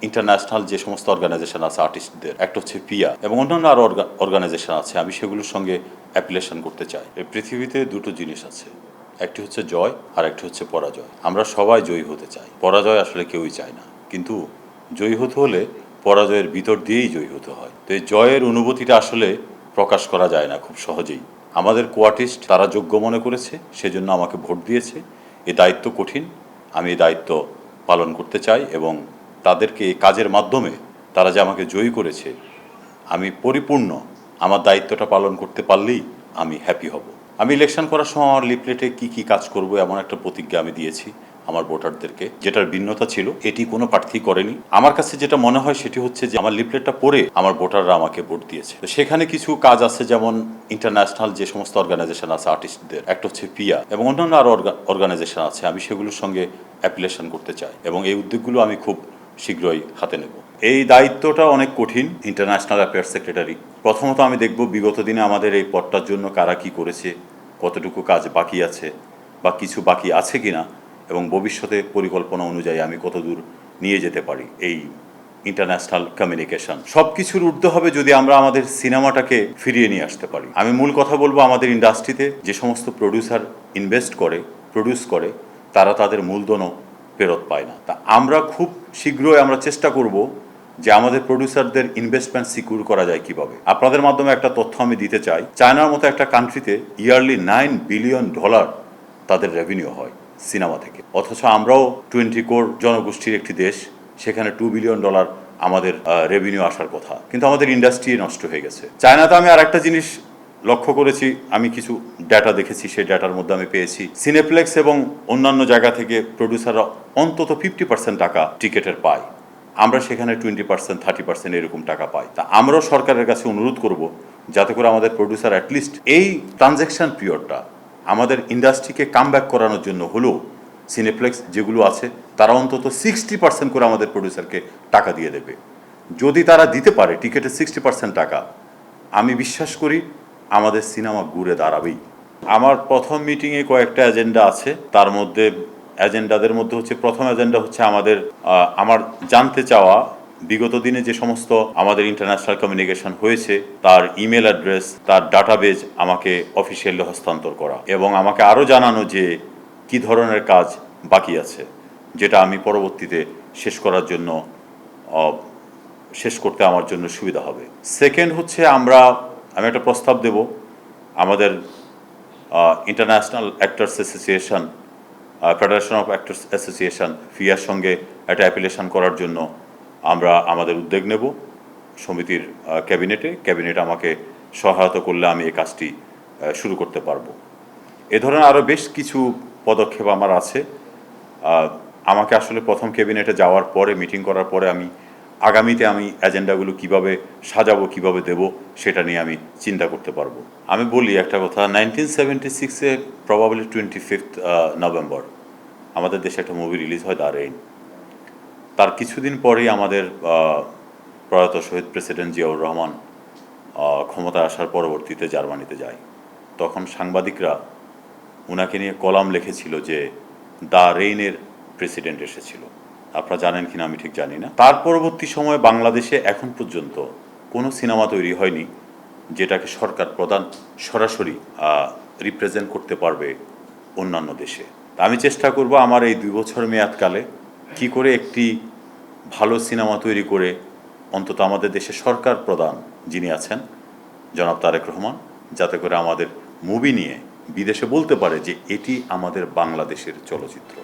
International যে সমস্ত organisation আছে আর্টিস্টদের, একটা হচ্ছে পিয়া এবং অন্যান্য আরও অর্গানাইজেশন আছে, আমি সেগুলোর সঙ্গে অ্যাপ্লিকেশন করতে চাই। এই পৃথিবীতে দুটো জিনিস আছে, একটি হচ্ছে জয় আর একটি হচ্ছে পরাজয়। আমরা সবাই জয়ী হতে চাই, পরাজয় আসলে কেউই চায় না, কিন্তু জয়ী হতে হলে পরাজয়ের ভিতর দিয়েই জয়ী হতে হয়। তো এই জয়ের অনুভূতিটা আসলে প্রকাশ করা যায় না খুব সহজেই। আমাদের কোয়ার্টিস্ট তারা যোগ্য মনে করেছে, সেজন্য আমাকে ভোট দিয়েছে। এই দায়িত্ব কঠিন, আমি এই দায়িত্ব পালন করতে চাই এবং তাদেরকে এই কাজের মাধ্যমে তারা যে আমাকে জয়ী করেছে, আমি পরিপূর্ণ আমার দায়িত্বটা পালন করতে পারলেই আমি হ্যাপি হব। আমি ইলেকশন করার সময় আমার লিফলেটে কি কাজ করব এমন একটা প্রতিজ্ঞা আমি দিয়েছি আমার ভোটারদেরকে, যেটার ভিন্নতা ছিল এটি কোনো প্রার্থী করেনি। আমার কাছে যেটা মনে হয় সেটি হচ্ছে যে আমার লিফলেটটা পড়ে আমার ভোটাররা আমাকে ভোট দিয়েছে। তো সেখানে কিছু কাজ আছে, যেমন ইন্টারন্যাশনাল যে সমস্ত অর্গানাইজেশন আছে আর্টিস্টদের, একটা হচ্ছে পিয়া এবং অন্যান্য আরও অর্গানাইজেশন আছে, আমি সেগুলোর সঙ্গে অ্যাপ্লিকেশন করতে চাই এবং এই উদ্যোগগুলো আমি খুব শীঘ্রই হাতে নেব। এই দায়িত্বটা অনেক কঠিন। ইন্টারন্যাশনাল অ্যাফেয়ার্স সেক্রেটারি, প্রথমত আমি দেখব বিগত দিনে আমাদের এই পদটার জন্য কারা কি করেছে, কতটুকু কাজ বাকি আছে বা কিছু বাকি আছে কিনা, এবং ভবিষ্যতে পরিকল্পনা অনুযায়ী আমি কতদূর নিয়ে যেতে পারি এই ইন্টারন্যাশনাল কমিউনিকেশন। সব কিছুর ঊর্ধ্বে হবে যদি আমরা আমাদের সিনেমাটাকে ফিরিয়ে নিয়ে আসতে পারি। আমি মূল কথা বলবো, আমাদের ইন্ডাস্ট্রিতে যে সমস্ত প্রডিউসার ইনভেস্ট করে, প্রডিউস করে, তারা তাদের মূলধনও ফেরত পায় না। তা আমরা খুব শীঘ্রই আমরা চেষ্টা করব যে আমাদের প্রডিউসারদের ইনভেস্টমেন্ট সিকিউর করা যায় কিভাবে। আপনাদের মাধ্যমে একটা তথ্য আমি দিতে চাই, চায়নার মতো একটা কান্ট্রিতে ইয়ারলি $9 বিলিয়ন তাদের রেভিনিউ হয় সিনেমা থেকে, অথচ আমরাও 20 কোটি জনগোষ্ঠীর একটি দেশ, সেখানে $2 বিলিয়ন আমাদের রেভিনিউ আসার কথা, কিন্তু আমাদের ইন্ডাস্ট্রি নষ্ট হয়ে গেছে। চায়নাতে আমি আর একটা জিনিস লক্ষ্য করেছি, আমি কিছু ডেটা দেখেছি, সেই ডেটার মধ্যে আমি পেয়েছি সিনেপ্লেক্স এবং অন্যান্য জায়গা থেকে প্রডিউসাররা অন্তত 50% টাকা টিকেটের পায়, আমরা সেখানে 20%, 30% এরকম টাকা পাই। তা আমরাও সরকারের কাছে অনুরোধ করব যাতে করে আমাদের প্রডিউসার অ্যাটলিস্ট এই ট্রানজ্যাকশন পিরিয়ডটা আমাদের ইন্ডাস্ট্রিকে কামব্যাক করানোর জন্য হলেও সিনেপ্লেক্স যেগুলো আছে তারা অন্তত 60% করে আমাদের প্রডিউসারকে টাকা দিয়ে দেবে। যদি তারা দিতে পারে টিকেটের 60% টাকা, আমি বিশ্বাস করি আমাদের সিনেমা ঘুরে দাঁড়াবেই। আমার প্রথম মিটিংয়ে কয়েকটা এজেন্ডা আছে, তার মধ্যে এজেন্ডাদের মধ্যে হচ্ছে, প্রথম এজেন্ডা হচ্ছে আমার জানতে চাওয়া বিগত দিনে যে সমস্ত আমাদের ইন্টারন্যাশনাল কমিউনিকেশন হয়েছে তার ইমেল অ্যাড্রেস, তার ডাটাবেজ আমাকে অফিসিয়ালি হস্তান্তর করা এবং আমাকে আরও জানানো যে কি ধরনের কাজ বাকি আছে, যেটা আমি পরবর্তীতে শেষ করার জন্য শেষ করতে আমার জন্য সুবিধা হবে। সেকেন্ড হচ্ছে আমি একটা প্রস্তাব দেব আমাদের international actors association, federation of actors association fear সঙ্গে একটা অ্যাপিলেশন করার জন্য আমরা আমাদের উদ্যোগ নেব সমিতির ক্যাবিনেট আমাকে সহায়তা করলে আমি এই কাজটি শুরু করতে পারবো। এ ধরনের আরও বেশ কিছু পদক্ষেপ আমার আছে। আমাকে আসলে প্রথম ক্যাবিনেটে যাওয়ার পরে, মিটিং করার পরে আমি আগামীতে আমি এজেন্ডাগুলো কিভাবে সাজাবো, কিভাবে দেব, সেটা নিয়ে আমি চিন্তা করতে পারবো। আমি বলি একটা কথা, 1976-এ প্রবাবলি 25 নভেম্বর আমাদের দেশে একটা মুভি রিলিজ হয়, দ্য রেইন। তার কিছুদিন পরেই আমাদের প্রয়াত শহীদ প্রেসিডেন্ট জিয়াউর রহমান ক্ষমতায় আসার পরবর্তীতে জার্মানিতে যায়। তখন সাংবাদিকরা ওনাকে নিয়ে কলাম লিখেছিল যে দ্য রেইনের প্রেসিডেন্ট এসেছিল। আপনারা জানেন কিনা আমি ঠিক জানি না। তার পরবর্তী সময়ে বাংলাদেশে এখন পর্যন্ত কোনো সিনেমা তৈরি হয়নি যেটাকে সরকার প্রধান সরাসরি রিপ্রেজেন্ট করতে পারবে অন্যান্য দেশে। আমি চেষ্টা করব আমার এই 2 বছর মেয়াদকালে কি করে একটি ভালো সিনেমা তৈরি করে অন্তত আমাদের দেশে সরকার প্রধান যিনি আছেন জনাব তারেক রহমান, যাতে করে আমাদের মুভি নিয়ে বিদেশে বলতে পারে যে এটি আমাদের বাংলাদেশের চলচ্চিত্র।